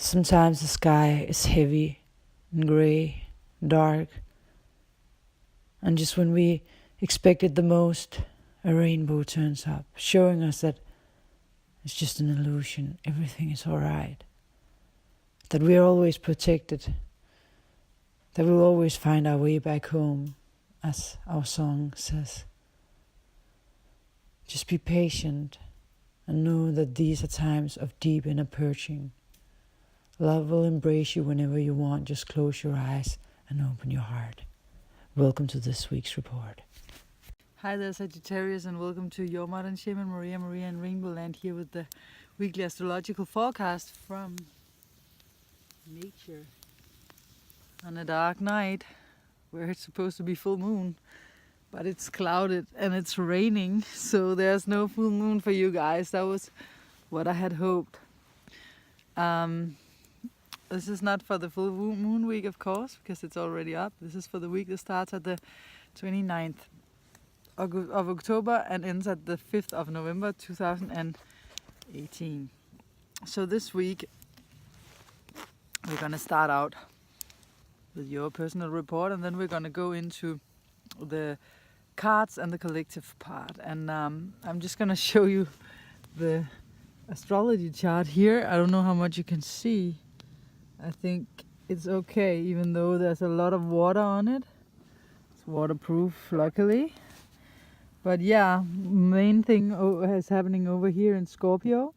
Sometimes the sky is heavy and grey, dark, and just when we expect it the most, a rainbow turns up, showing us that it's just an illusion, everything is alright, that we're always protected, that we'll always find our way back home, as our song says. Just be patient and know that these are times of deep inner purging. Love will embrace you whenever you want. Just close your eyes and open your heart. Welcome to this week's report. Hi there, Sagittarius, and welcome to your modern shaman, Maria and RainbowLand, here with the weekly astrological forecast from nature on a dark night where it's supposed to be full moon, but it's clouded and it's raining, so there's no full moon for you guys. That was what I had hoped. This is not for the full moon week, of course, because it's already up. This is for the week that starts at the 29th of October and ends at the 5th of November 2018. So this week we're going to start out with your personal report, and then we're going to go into the cards and the collective part. And I'm just going to show you the astrology chart here. I don't know how much you can see. I think it's okay, even though there's a lot of water on it. It's waterproof, luckily. But yeah, main thing is happening over here in Scorpio,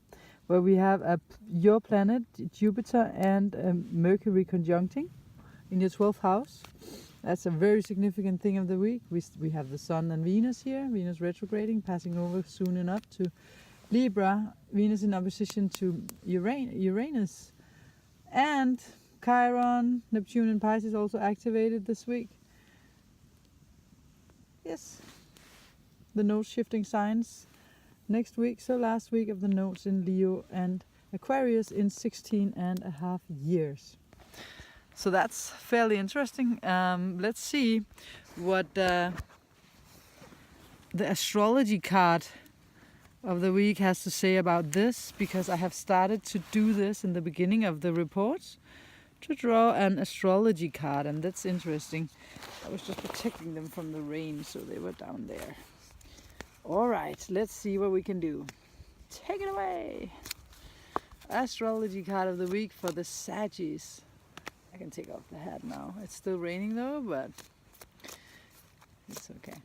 where we have your planet, Jupiter, and Mercury conjuncting in your 12th house. That's a very significant thing of the week. We have the Sun and Venus here, Venus retrograding, passing over soon enough to Libra, Venus in opposition to Uranus. And Chiron, Neptune and Pisces also activated this week. Yes, the node shifting signs next week. So last week of the nodes in Leo and Aquarius in 16.5 years. So that's fairly interesting. Let's see what the astrology card of the week has to say about this, because I have started to do this in the beginning of the reports, to draw an astrology card, and that's interesting. I was just protecting them from the rain, so they were down there. All right, let's see what we can do. Take it away. Astrology card of the week for the Saggies. I can take off the hat now. It's still raining though, but it's okay.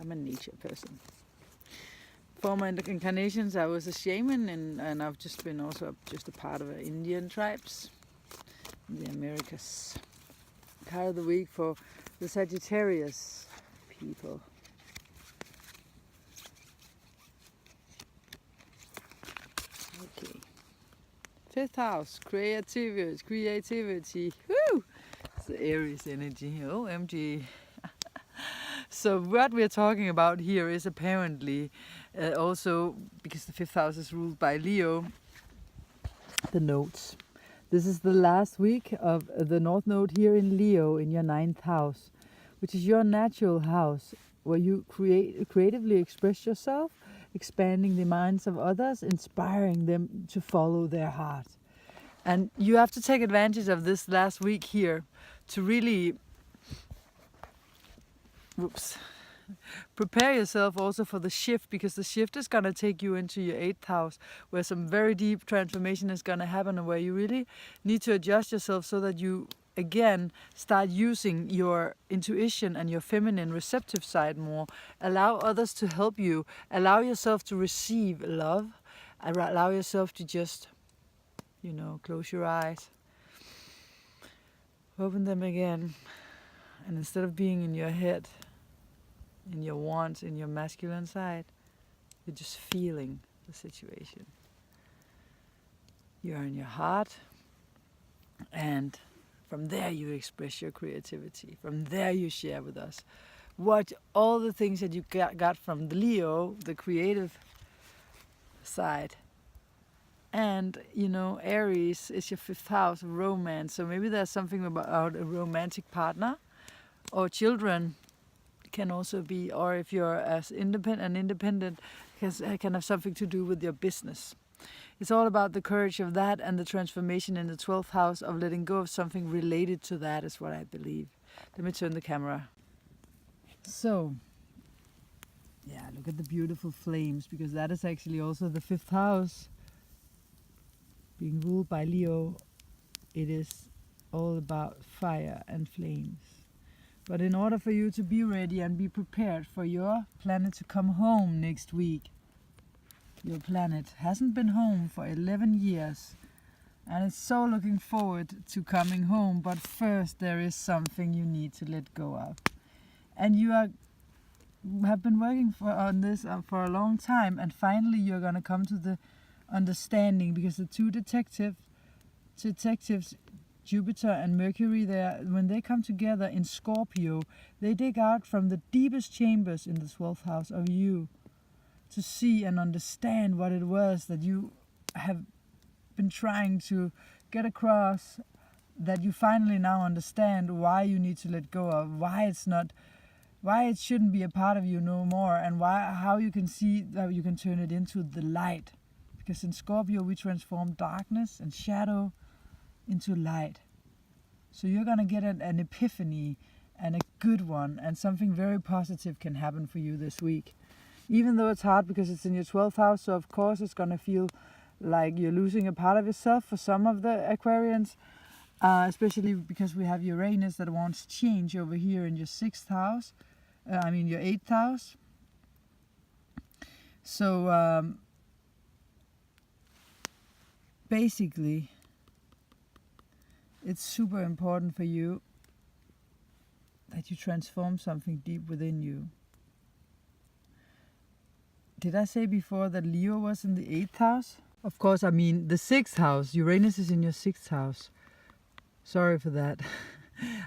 I'm a nature person. Former incarnations, I was a shaman, and I've just been also just a part of Indian tribes in the Americas. Card of the week for the Sagittarius people. Okay. 5th house, creativity. Woo! It's the Aries energy. OMG. So what we're talking about here is apparently also, because the 5th house is ruled by Leo, the nodes. This is the last week of the North Node here in Leo in your 9th house, which is your natural house, where you creatively express yourself, expanding the minds of others, inspiring them to follow their heart. And you have to take advantage of this last week here to really prepare yourself also for the shift, because the shift is going to take you into your 8th house, where some very deep transformation is going to happen, and where you really need to adjust yourself so that you again start using your intuition and your feminine receptive side more. Allow others to help you. Allow yourself to receive love. Allow yourself to just, close your eyes, open them again, and instead of being in your head, in your wants, in your masculine side, you're just feeling the situation. You're in your heart, and from there you express your creativity. From there you share with us what all the things that you got from the Leo, the creative side. And Aries is your 5th house of romance, so maybe there's something about a romantic partner, or children can also be, or if you're as independent, can have something to do with your business. It's all about the courage of that and the transformation in the 12th house of letting go of something related to that is what I believe. Let me turn the camera. So, yeah, look at the beautiful flames, because that is actually also the 5th house. Being ruled by Leo, it is all about fire and flames. But in order for you to be ready and be prepared for your planet to come home next week, your planet hasn't been home for 11 years, and it's so looking forward to coming home. But first there is something you need to let go of. And you have been working on this for a long time, and finally you're going to come to the understanding, because the two detectives, Jupiter and Mercury, when they come together in Scorpio, they dig out from the deepest chambers in the 12th house of you to see and understand what it was that you have been trying to get across, that you finally now understand why you need to let go of, why it shouldn't be a part of you no more, and how you can see how you can turn it into the light. Because in Scorpio we transform darkness and shadow into light. So you're going to get an epiphany, and a good one, and something very positive can happen for you this week. Even though it's hard because it's in your 12th house, so of course it's going to feel like you're losing a part of yourself for some of the Aquarians, especially because we have Uranus that wants change over here in your 6th house, your 8th house. So basically, it's super important for you that you transform something deep within you. Did I say before that Leo was in the 8th house? Of course, I mean the 6th house. Uranus is in your 6th house. Sorry for that.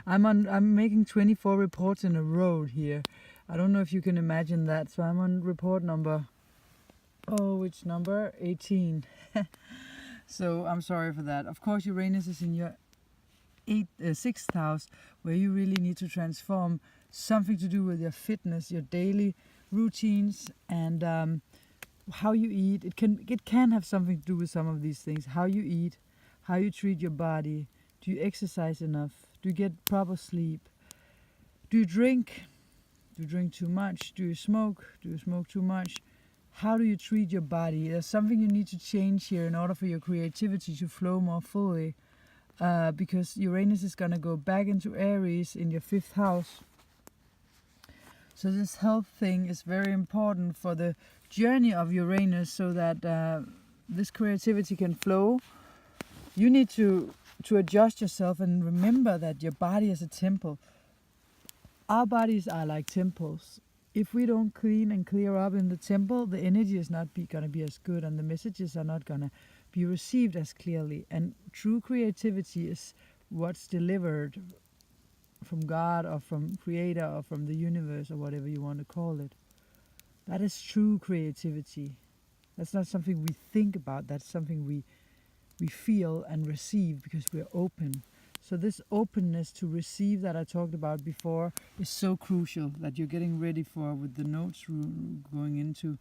I'm making 24 reports in a row here. I don't know if you can imagine that. So I'm on report number, which number? 18. So I'm sorry for that. Of course, Uranus is in your 6th house, where you really need to transform something to do with your fitness, your daily routines, and how you eat. It can have something to do with some of these things. How you eat, how you treat your body. Do you exercise enough? Do you get proper sleep? Do you drink? Do you drink too much? Do you smoke? Do you smoke too much? How do you treat your body? There's something you need to change here in order for your creativity to flow more fully. Because Uranus is going to go back into Aries in your 5th house. So this health thing is very important for the journey of Uranus, so that this creativity can flow. You need to adjust yourself and remember that your body is a temple. Our bodies are like temples. If we don't clean and clear up in the temple, the energy is not going to be as good, and the messages are not going to be received as clearly. And true creativity is what's delivered from God or from Creator or from the universe or whatever you want to call it. That is true creativity. That's not something we think about. That's something we feel and receive because we're open. So this openness to receive that I talked about before is so crucial, that you're getting ready for, with the nodes going into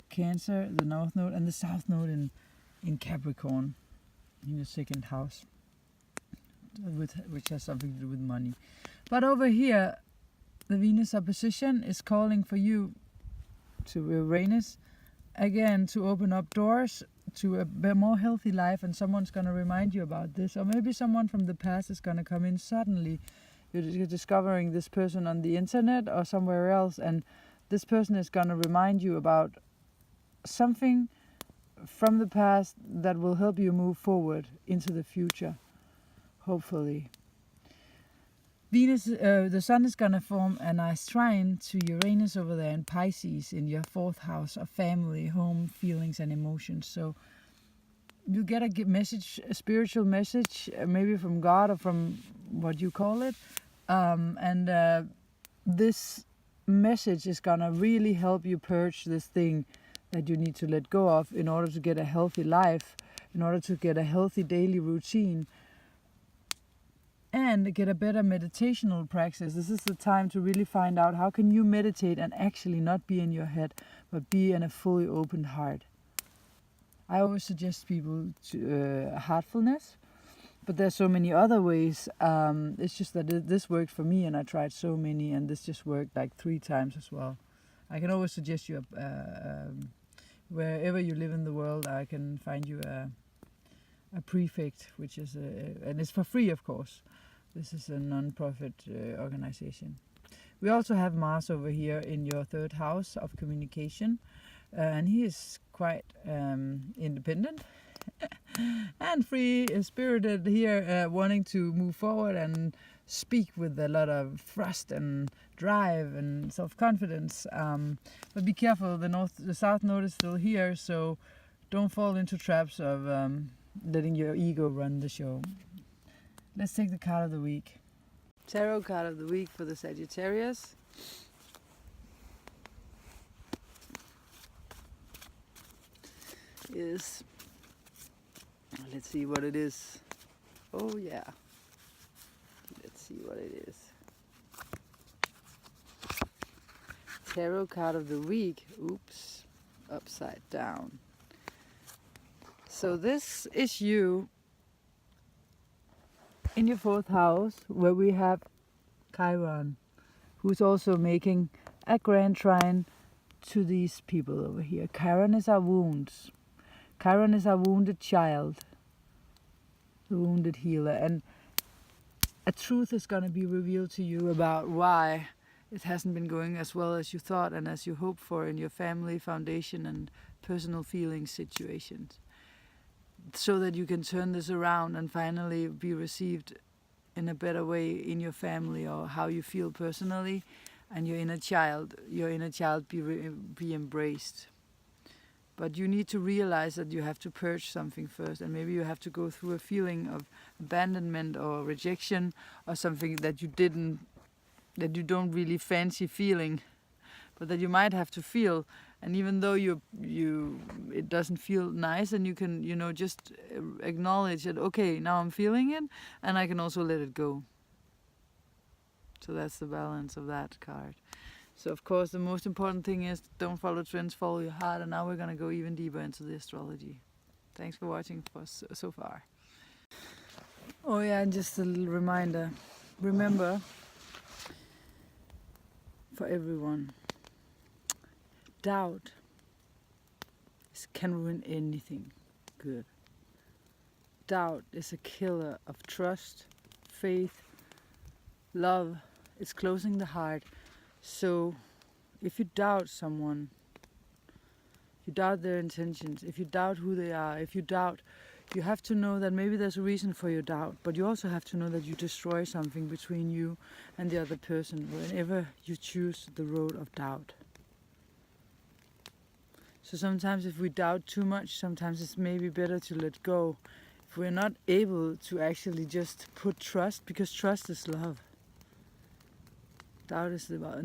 Cancer, the North Node, and the South Node in Capricorn, in your 2nd house, which has something to do with money. But over here, the Venus opposition is calling for you to Uranus, again, to open up doors to a more healthy life, and someone's going to remind you about this, or maybe someone from the past is going to come in suddenly. You're discovering this person on the internet or somewhere else, and this person is going to remind you about something from the past that will help you move forward into the future, hopefully. Venus, the Sun is going to form a nice trine to Uranus over there in Pisces, in your 4th house of family, home, feelings and emotions. So you get a message, a spiritual message, maybe from God or from what you call it. And this message is going to really help you purge this thing that you need to let go of in order to get a healthy life, in order to get a healthy daily routine, and get a better meditational practice. This is the time to really find out how can you meditate and actually not be in your head, but be in a fully open heart. I always suggest people to heartfulness, but there's so many other ways. It's just that this worked for me, and I tried so many, and this just worked like 3 times as well. I can always suggest you wherever you live in the world, I can find you a prefect, which is and it's for free, of course. This is a non-profit organization. We also have Mars over here in your 3rd house of communication, and he is quite independent and free-spirited here, wanting to move forward and speak with a lot of thrust and drive and self-confidence. But be careful, the South Node is still here, so don't fall into traps of letting your ego run the show. Let's take the card of the week. Tarot card of the week for the Sagittarius. Is, let's see what it is. Oh yeah. Let's see what it is. Tarot card of the week. Oops. Upside down. So this is you in your 4th house, where we have Chiron, who's also making a grand trine to these people over here. Chiron is our wounds. Chiron is our wounded child, the wounded healer, and a truth is going to be revealed to you about why it hasn't been going as well as you thought and as you hoped for in your family, foundation, and personal feelings situations, so that you can turn this around and finally be received in a better way in your family, or how you feel personally, and your inner child be embraced. But you need to realize that you have to purge something first, and maybe you have to go through a feeling of abandonment or rejection, or something that you don't really fancy feeling, but that you might have to feel. And even though it doesn't feel nice, and you can, just acknowledge that, okay, now I'm feeling it, and I can also let it go. So that's the balance of that card. So of course the most important thing is don't follow trends, follow your heart. And now we're going to go even deeper into the astrology. Thanks for watching so far. Oh yeah, and just a little reminder. Remember, for everyone, doubt can ruin anything good. Doubt is a killer of trust, faith, love. It's closing the heart. So if you doubt someone, if you doubt their intentions, if you doubt who they are, if you doubt, you have to know that maybe there's a reason for your doubt, but you also have to know that you destroy something between you and the other person whenever you choose the road of doubt. So sometimes if we doubt too much, sometimes it's maybe better to let go. If we're not able to actually just put trust, because trust is love. Doubt is about,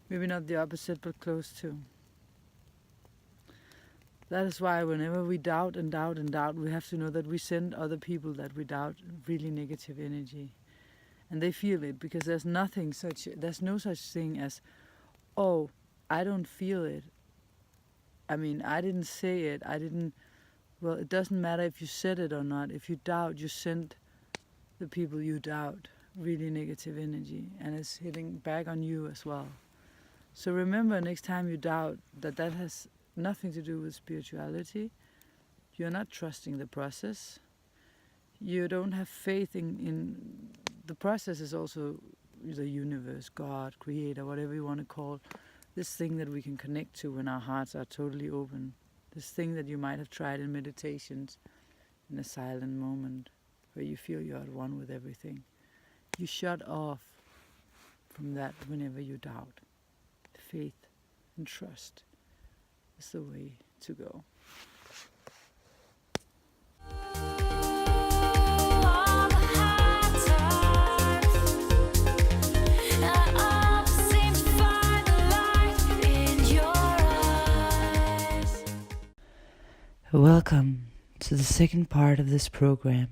maybe not the opposite, but close to. That is why whenever we doubt and doubt and doubt, we have to know that we send other people that we doubt really negative energy. And they feel it, because there's no such thing as, oh, I don't feel it. I didn't say it. Well, it doesn't matter if you said it or not. If you doubt, you send the people you doubt really negative energy, and it's hitting back on you as well. So remember, next time you doubt, that has nothing to do with spirituality. You're not trusting the process. You don't have faith in the process. Is also the universe, God, creator, whatever you want to call this thing that we can connect to when our hearts are totally open. This thing that you might have tried in meditations, in a silent moment where you feel you're at one with everything. You shut off from that whenever you doubt. Faith and trust is the way to go. Welcome to the second part of this program.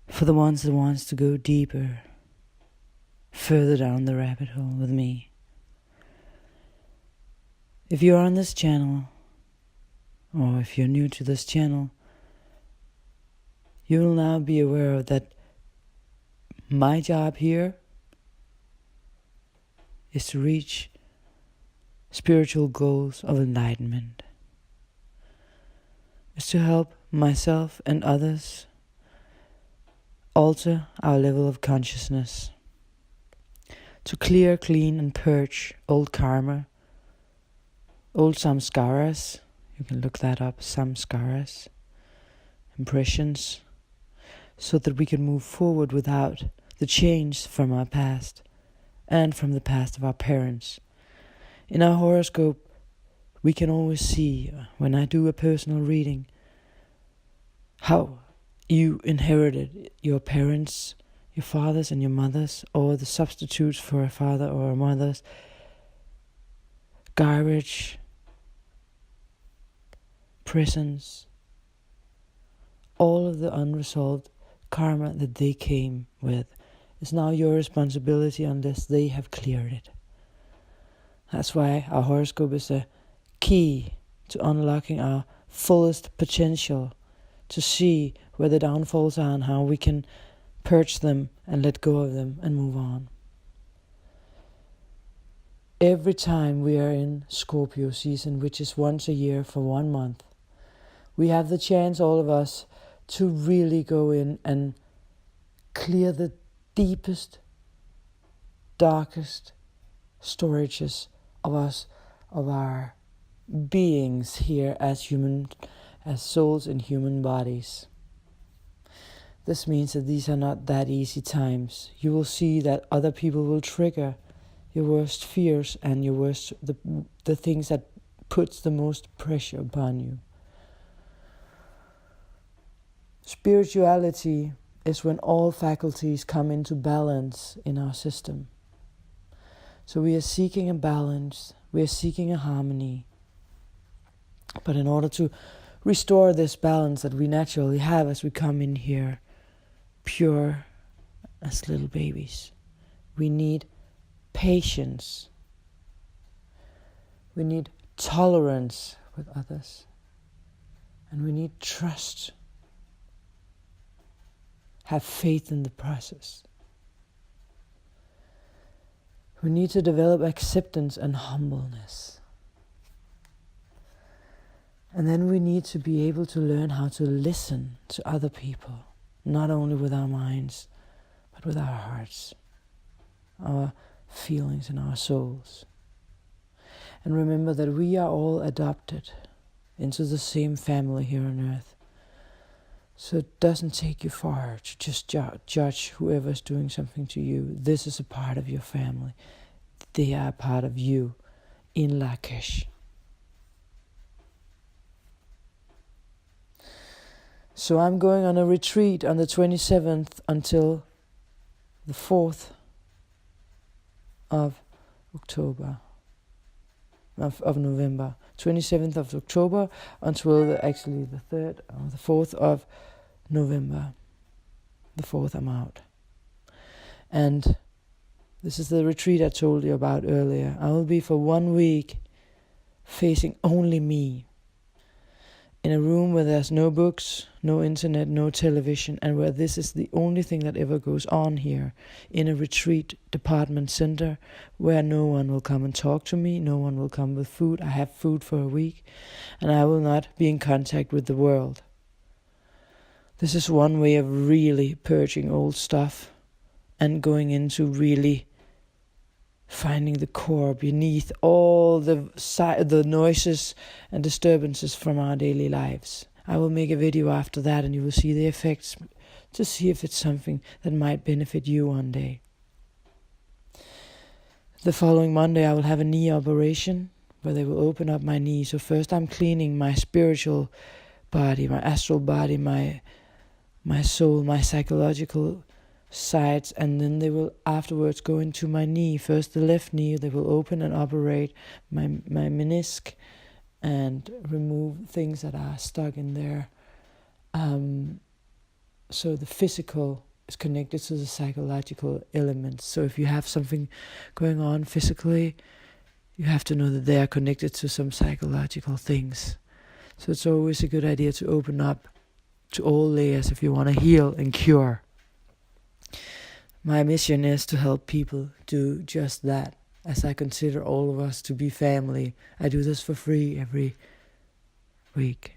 For the ones that wants to go deeper, further down the rabbit hole with me. If you're on this channel, or if you're new to this channel, you will now be aware that my job here is to reach spiritual goals of enlightenment. It's to help myself and others alter our level of consciousness, to clear, clean and purge old karma, old samskaras. You can look that up, samskaras, impressions, so that we can move forward without the change from our past and from the past of our parents. In our horoscope, we can always see, when I do a personal reading, how you inherited your parents, your fathers and your mothers, or the substitutes for a father or a mother's garbage, prisons, all of the unresolved karma that they came with is now your responsibility unless they have cleared it. That's why our horoscope is a key to unlocking our fullest potential, to see where the downfalls are and how we can purge them and let go of them and move on. Every time we are in Scorpio season, which is once a year for 1 month, we have the chance, all of us, to really go in and clear the deepest, darkest storages of us, of our beings here as souls in human bodies. This means that these are not that easy times. You will see that other people will trigger your worst fears and your worst the things that puts the most pressure upon you. Spirituality is when all faculties come into balance in our system. So we are seeking a balance, we are seeking a harmony. But in order to restore this balance that we naturally have as we come in here, pure as little babies, we need patience. We need tolerance with others. And we need trust. Have faith in the process. We need to develop acceptance and humbleness. And then we need to be able to learn how to listen to other people, not only with our minds, but with our hearts, our feelings and our souls. And remember that we are all adopted into the same family here on earth. So it doesn't take you far to just judge whoever's doing something to you. This is a part of your family. They are a part of you in Lakesh. So I'm going on a retreat on the 27th until the 4th of November. 27th of October until the 3rd or the 4th of November. The 4th I'm out. And this is the retreat I told you about earlier. I will be for 1 week facing only me. In a room where there's no books, no internet, no television, and where this is the only thing that ever goes on here. In a retreat department center where no one will come and talk to me, no one will come with food. I have food for a week, and I will not be in contact with the world. This is one way of really purging old stuff and going into really finding the core beneath all the noises and disturbances from our daily lives. I will make a video after that and you will see the effects to see if it's something that might benefit you one day. The following Monday I will have a knee operation where they will open up my knee. So first I'm cleaning my spiritual body, my astral body, my soul, my psychological sides, and then they will afterwards go into my knee. First the left knee, they will open and operate my menisc and remove things that are stuck in there. So the physical is connected to the psychological elements. So if you have something going on physically, you have to know that they are connected to some psychological things. So it's always a good idea to open up to all layers if you want to heal and cure. My mission is to help people do just that, as I consider all of us to be family. I do this for free every week.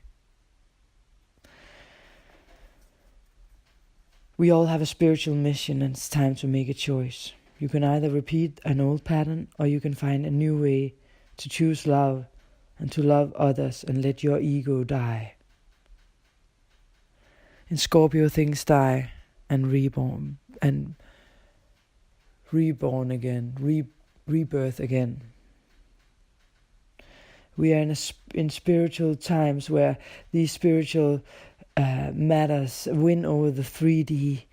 We all have a spiritual mission, and it's time to make a choice. You can either repeat an old pattern, or you can find a new way to choose love and to love others and let your ego die. In Scorpio, things die and reborn again, rebirth again. We are in spiritual times where these spiritual matters win over the 3D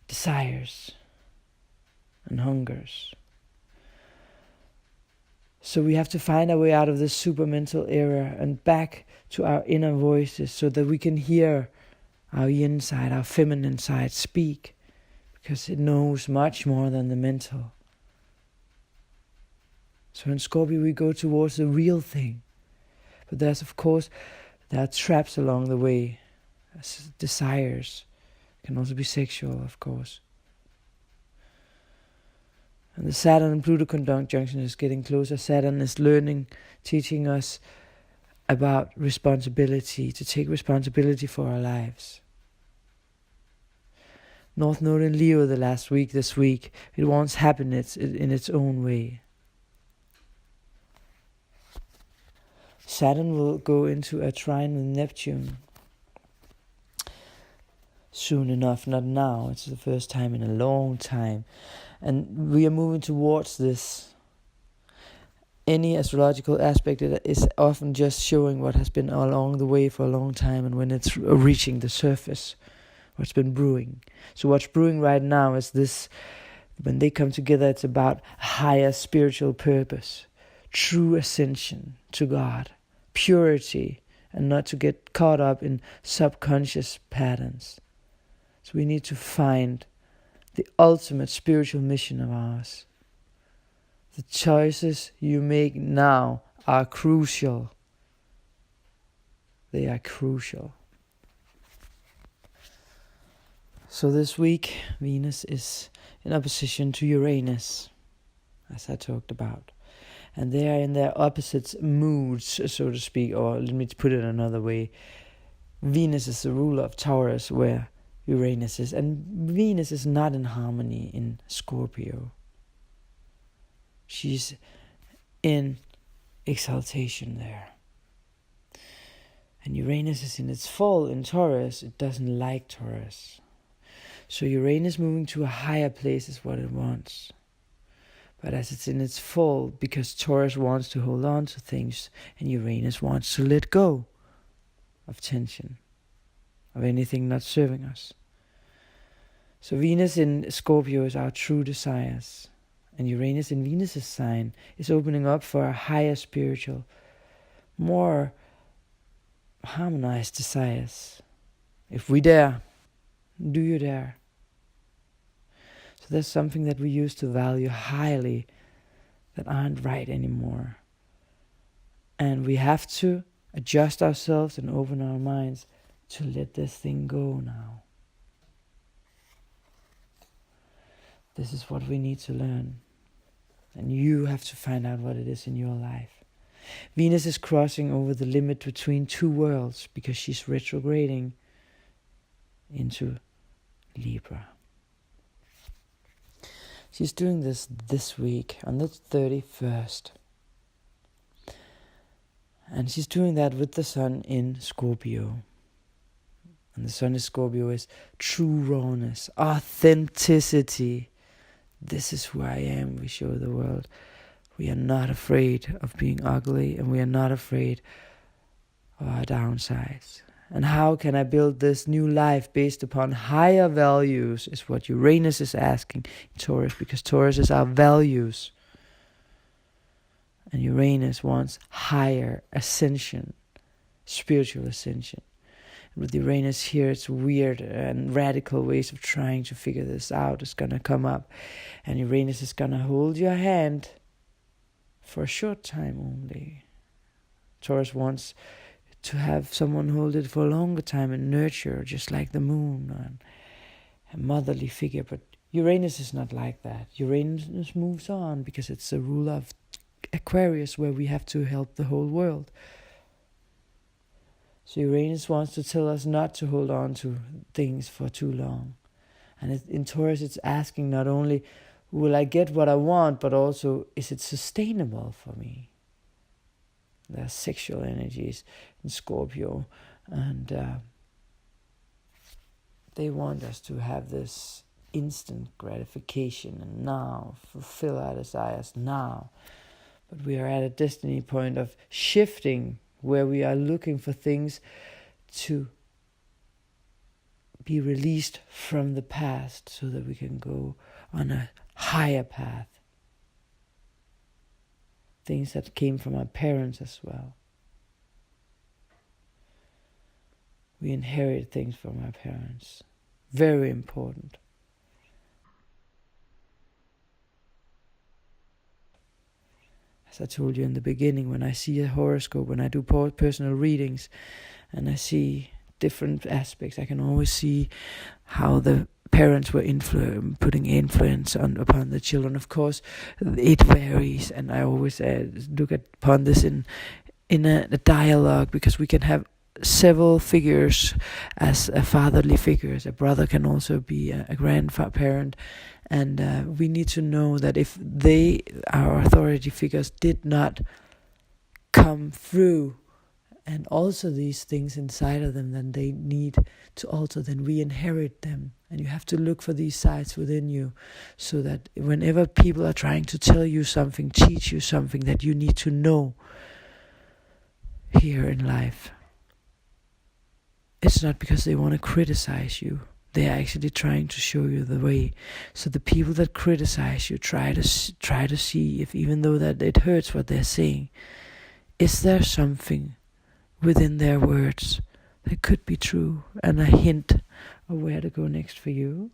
desires and hungers. So we have to find our way out of this supermental era and back to our inner voices so that we can hear our yin side, our feminine side speak, because it knows much more than the mental. So in Scorpio we go towards the real thing. But there are traps along the way. Desires. It can also be sexual, of course. And the Saturn and Pluto conjunction is getting closer. Saturn is teaching us about responsibility, to take responsibility for our lives. North Node in Leo this week, it wants happiness in its own way. Saturn will go into a trine with Neptune soon enough, not now. It's the first time in a long time. And we are moving towards this. Any astrological aspect is often just showing what has been along the way for a long time, and when it's reaching the surface, what's been brewing. So what's brewing right now is this: when they come together, it's about higher spiritual purpose, true ascension to God, purity, and not to get caught up in subconscious patterns. So we need to find the ultimate spiritual mission of ours. The choices you make now are crucial. They are crucial. So this week, Venus is in opposition to Uranus, as I talked about. And they are in their opposite moods, so to speak, or let me put it another way. Venus is the ruler of Taurus, where Uranus is, and Venus is not in harmony in Scorpio. She's in exaltation there. And Uranus is in its fall in Taurus. It doesn't like Taurus. So Uranus moving to a higher place is what it wants. But as it's in its fall, because Taurus wants to hold on to things and Uranus wants to let go of tension, of anything not serving us. So Venus in Scorpio is our true desires. And Uranus in Venus' sign is opening up for a higher spiritual, more harmonized desires. If we dare, do you dare? So there's something that we used to value highly that aren't right anymore. And we have to adjust ourselves and open our minds to let this thing go now. This is what we need to learn. And you have to find out what it is in your life. Venus is crossing over the limit between two worlds because she's retrograding into Libra. She's doing this week on the 31st. And she's doing that with the sun in Scorpio. And the sun in Scorpio is true rawness, authenticity. This is who I am, we show the world. We are not afraid of being ugly, and we are not afraid of our downsides. And how can I build this new life based upon higher values is what Uranus is asking in Taurus, because Taurus is our values. And Uranus wants higher ascension, spiritual ascension. With Uranus here, it's weird and radical ways of trying to figure this out is going to come up. And Uranus is going to hold your hand for a short time only. Taurus wants to have someone hold it for a longer time and nurture, just like the moon, and a motherly figure. But Uranus is not like that. Uranus moves on because it's the ruler of Aquarius, where we have to help the whole world. So Uranus wants to tell us not to hold on to things for too long. And in Taurus, it's asking not only, will I get what I want, but also, is it sustainable for me? There are sexual energies in Scorpio, and they want us to have this instant gratification and now, fulfill our desires now. But we are at a destiny point of shifting, where we are looking for things to be released from the past so that we can go on a higher path. Things that came from our parents as well. We inherit things from our parents. Very important. As I told you in the beginning, when I see a horoscope, when I do personal readings, and I see different aspects, I can always see how the parents were putting influence upon the children. Of course, it varies, and I always look upon this in a dialogue, because we can have several figures as fatherly figures. A brother can also be a grandparent, and we need to know that if our authority figures, did not come through and also these things inside of them, then they need to alter, then we inherit them. And you have to look for these sides within you, so that whenever people are trying to tell you something, teach you something that you need to know here in life, it's not because they want to criticize you. They are actually trying to show you the way. So the people that criticize you, try to see if, even though that it hurts what they're saying, is there something within their words that could be true, and a hint of where to go next for you.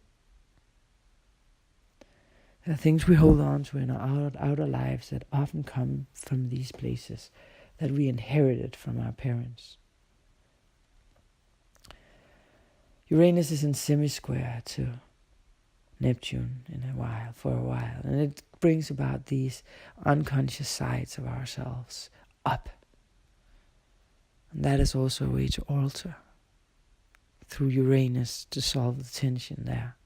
There are things we hold on to in our outer lives that often come from these places that we inherited from our parents. Uranus is in semi-square to Neptune for a while, and it brings about these unconscious sides of ourselves up. And that is also a way to alter, through Uranus, to solve the tension there.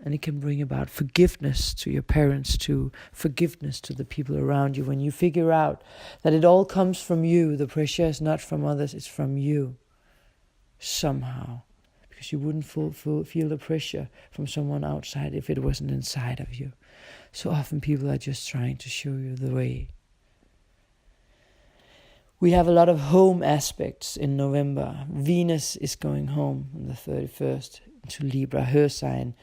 And it can bring about forgiveness to your parents, to forgiveness to the people around you. When you figure out that it all comes from you, the pressure is not from others, it's from you. Somehow, because you wouldn't feel the pressure from someone outside if it wasn't inside of you. So often people are just trying to show you the way. We have a lot of home aspects in November. Venus is going home on the 31st to Libra, her sign.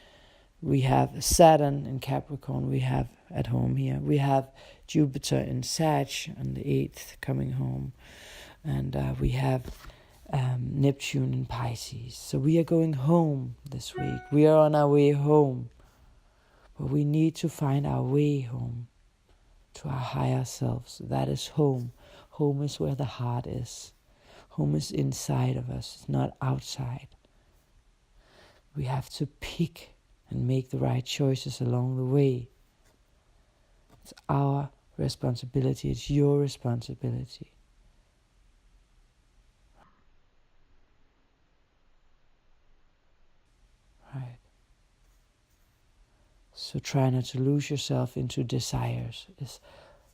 We have Saturn in Capricorn, we have at home here. We have Jupiter in Sag on the 8th coming home. And we have Neptune in Pisces. So we are going home this week. We are on our way home. But we need to find our way home to our higher selves. That is home. Home is where the heart is. Home is inside of us. It's not outside. We have to pick and make the right choices along the way. It's our responsibility. It's your responsibility. Right. So try not to lose yourself into desires. Is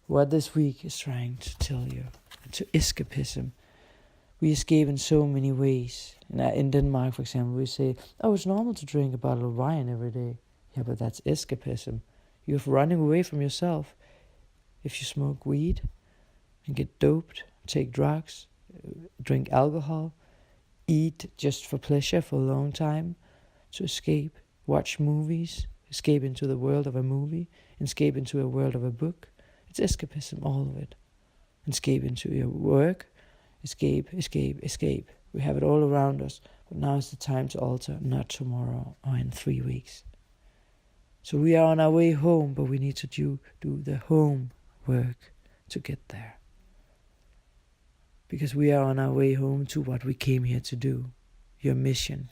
what this week is trying to tell you. To escapism. We escape in so many ways. In Denmark, for example, we say, oh, it's normal to drink a bottle of wine every day. Yeah, but that's escapism. You're running away from yourself. If you smoke weed and get doped, take drugs, drink alcohol, eat just for pleasure for a long time, to escape, watch movies, escape into the world of a movie, escape into a world of a book. It's escapism, all of it. Escape into your work, escape. We have it all around us, but now is the time to alter, not tomorrow or in 3 weeks. So we are on our way home, but we need to do the home work to get there. because we are on our way home to what we came here to do, your mission,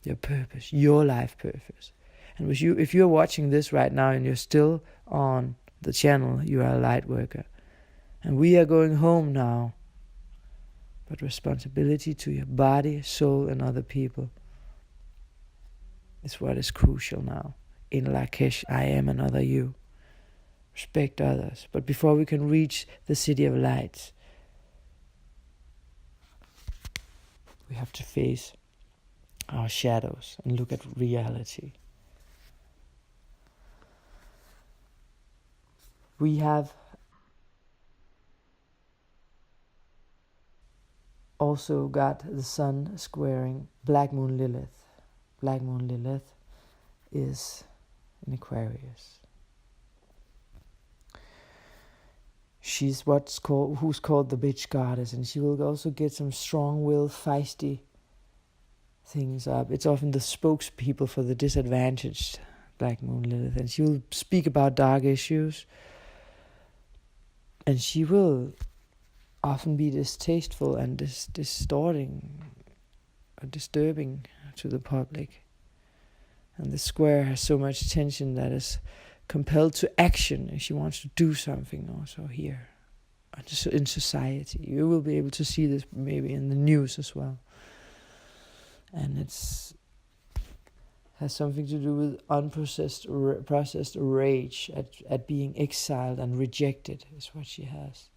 your purpose, your life purpose. And with you, if you're watching this right now and you're still on the channel, you are a light worker. And we are going home now. But responsibility to your body, soul, and other people is what is crucial now. In Lakesh, I am another you. Respect others. But before we can reach the city of lights, we have to face our shadows and look at reality. We have also got the sun squaring Black Moon Lilith. Black Moon Lilith is in Aquarius. She's who's called the bitch goddess, and she will also get some strong-willed, feisty things up. It's often the spokespeople for the disadvantaged, Black Moon Lilith, and she will speak about dark issues, and she will often be distasteful and distorting or disturbing to the public. And the square has so much tension that is compelled to action, and she wants to do something also here in society. You will be able to see this maybe in the news as well. And has something to do with processed rage at being exiled and rejected is what she has.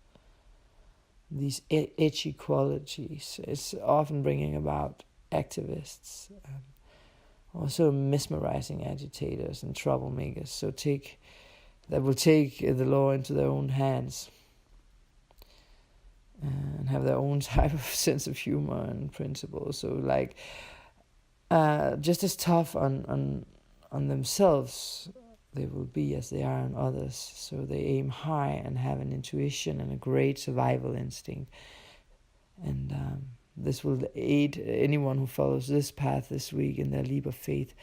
These edgy qualities is often bringing about activists, also mesmerizing agitators and troublemakers. So that will take the law into their own hands and have their own type of sense of humor and principles. So like just as tough on themselves they will be as they are on others. So they aim high and have an intuition and a great survival instinct. And this will aid anyone who follows this path this week in their leap of faith.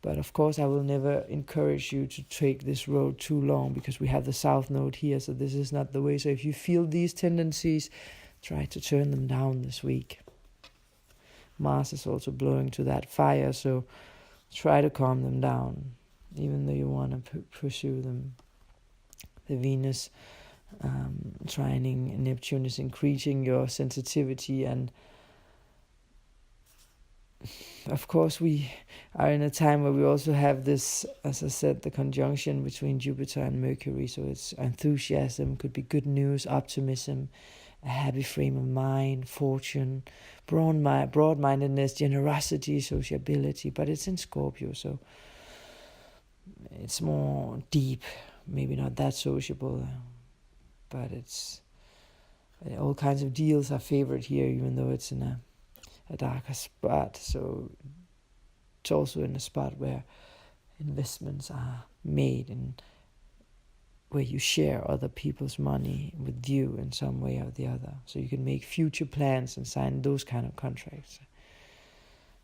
But of course, I will never encourage you to take this road too long, because we have the South Node here, so this is not the way. So if you feel these tendencies, try to turn them down this week. Mars is also blowing to that fire, so try to calm them down, even though you want to pursue them. The Venus trining Neptune is increasing your sensitivity, and of course we are in a time where we also have this, as I said, the conjunction between Jupiter and Mercury. So it's enthusiasm, could be good news, optimism, a happy frame of mind, fortune, broad-mindedness, generosity, sociability. But it's in Scorpio, so it's more deep, maybe not that sociable, but it's all kinds of deals are favored here, even though it's in a darker spot. So it's also in a spot where investments are made and where you share other people's money with you in some way or the other. So you can make future plans and sign those kind of contracts.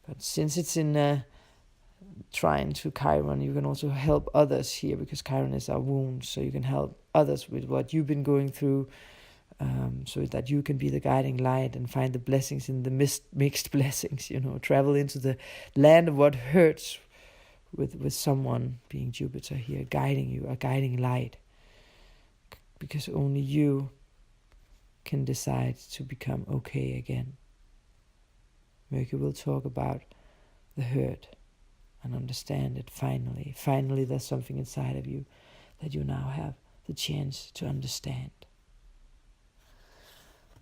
But since it's in trine to Chiron, you can also help others here, because Chiron is our wound. So you can help others with what you've been going through, so that you can be the guiding light and find the blessings in the mixed blessings, travel into the land of what hurts with someone, being Jupiter here, guiding you, a guiding light, because only you can decide to become okay again. Mercury will talk about the hurt and understand it finally. Finally, there's something inside of you that you now have the chance to understand.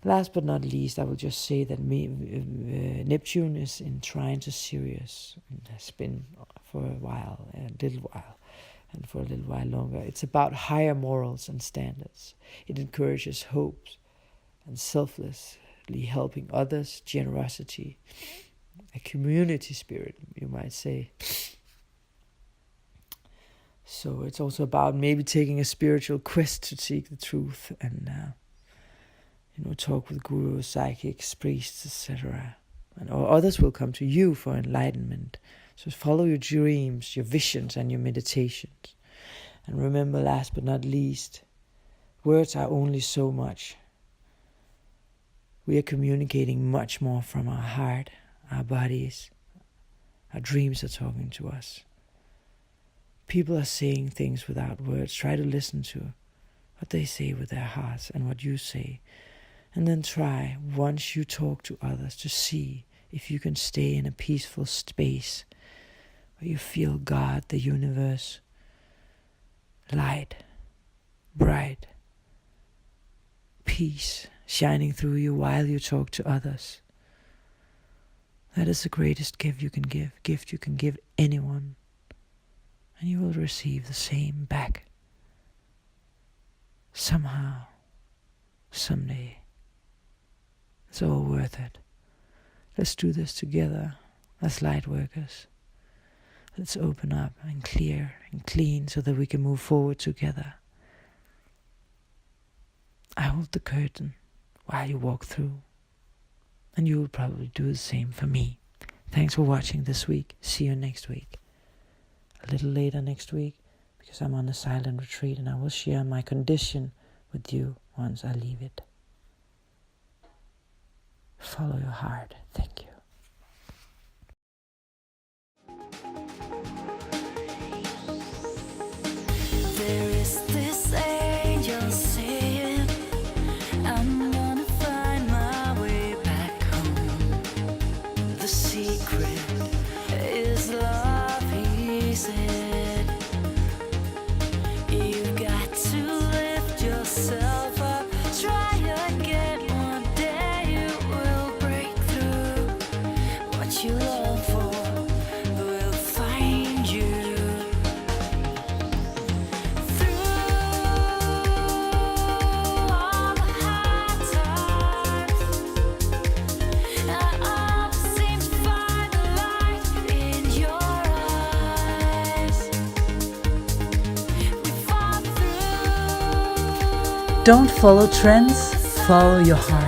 Last but not least, I will just say that Neptune is in trine to Sirius. It has been for a little while, and for a little while longer. It's about higher morals and standards. It encourages hope and selflessly helping others, generosity, a community spirit, you might say. So it's also about maybe taking a spiritual quest to seek the truth and talk with gurus, psychics, priests, etc. Or others will come to you for enlightenment. So follow your dreams, your visions, and your meditations. And remember, last but not least, words are only so much. we are communicating much more from our heart, our bodies. Our dreams are talking to us. People are saying things without words. Try to listen to what they say with their hearts and what you say. And then try, once you talk to others, to see if you can stay in a peaceful space where you feel God, the universe, light, bright, peace shining through you while you talk to others. That is the greatest gift you can give anyone, and you will receive the same back. Somehow, someday. It's all worth it. Let's do this together as light workers. Let's open up and clear and clean so that we can move forward together. I hold the curtain while you walk through, and you will probably do the same for me. Thanks for watching this week. See you next week. A little later next week, because I'm on a silent retreat, and I will share my condition with you once I leave it. Follow your heart. Thank you. There is this angel saying, I'm gonna find my way back home. The secret is love, he said. You've got to lift yourself up. Try again, one day you will break through. What you long for will find you. Don't follow trends, follow your heart.